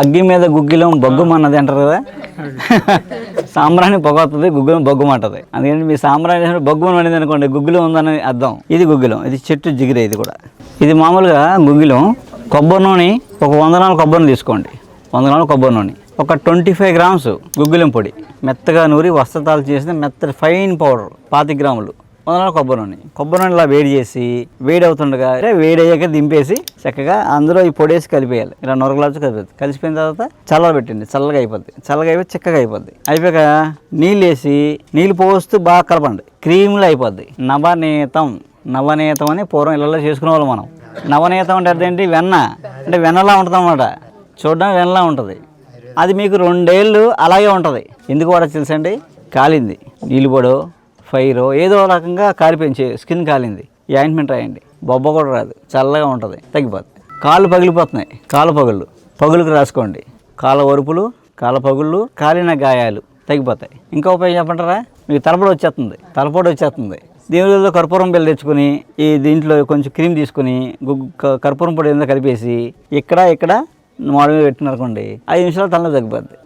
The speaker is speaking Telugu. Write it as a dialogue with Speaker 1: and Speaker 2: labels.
Speaker 1: అగ్గి మీద గుగ్గిలం బొగ్గుమన్నది అంటారు కదా, సాంబ్రాణి పొగ వస్తుంది, గుగ్గిలం బొగ్గుమంటది. అందుకని మీ సాంబ్రాణి బొగ్గుమని పడింది అనుకోండి, గుగ్గిలం ఉందని అర్థం. ఇది గుగ్గిలం, ఇది చెట్టు జిగిరే. ఇది కూడా ఇది మామూలుగా గుగ్గిలం. కొబ్బరి నూనె ఒక 100 గ్రాముల కొబ్బరిని తీసుకోండి. 100 గ్రాముల కొబ్బరి నూనె, ఒక 25 గ్రామ్స్ గుగ్గిలం పొడి, మెత్తగా నూరి వస్త్రతాలు చేసిన మెత్తటి ఫైన్ పౌడర్ 25 గ్రాములు, 100 గ్రాముల కొబ్బరి నూనె. కొబ్బరి నూనె ఇలా వేడి చేసి, వేడి అవుతుండగా వేడి అయ్యాక దింపేసి చక్కగా అందులో ఈ పొడి వేసి కలిపేయాలి. ఇలా నొరగలాచి కలిపేది. కలిసిపోయిన తర్వాత చల్లగా పెట్టండి. చల్లగా అయిపోద్ది. చల్లగా అయిపోయి చిక్కగా అయిపోద్ది. అయిపోయాక నీళ్ళు వేసి, నీళ్ళు పోస్తూ బాగా కలపండి. క్రీమ్లో అయిపోద్ది. నవనీతం అని పూర్వం ఇళ్ళలో చేసుకునే వాళ్ళు మనం. నవనీతం అంటే అదేంటి? వెన్న. అంటే వెన్నలా ఉంటుంది అన్నమాట. చూడడానికి వెన్నలా ఉంటుంది. అది మీకు 2 ఏళ్ళు అలాగే ఉంటుంది. ఎందుకు కూడా తెలుసండి? కాలింది, నీళ్ళు పొడో ఫైరో ఏదో రకంగా కాలిపోయింది, స్కిన్ కాలింది. ఈ ఆయింట్మెంట్ రాయండి. బొబ్బ కూడా రాదు, చల్లగా ఉంటుంది, తగ్గిపోతుంది. కాళ్ళు పగిలిపోతున్నాయి, కాళ్ళ పగులుకు రాసుకోండి. కాళ్ళ వరుపులు, కాళ్ళ పగుళ్ళు, కాలిన గాయాలు తగ్గిపోతాయి. ఇంకా ఉపయోగం చెప్పంటారా? మీకు తలపోటు వచ్చేస్తుంది. దేవుడిలో కర్పూరం బిళ్ళ తెచ్చుకొని, ఈ దీంట్లో కొంచెం క్రీమ్ తీసుకుని కర్పూరం పొడి ఏదో కలిపేసి ఇక్కడ మాడు మీద పెట్టినారనుకోండి, 5 నిమిషాలు తలలో తగ్గిపోద్ది.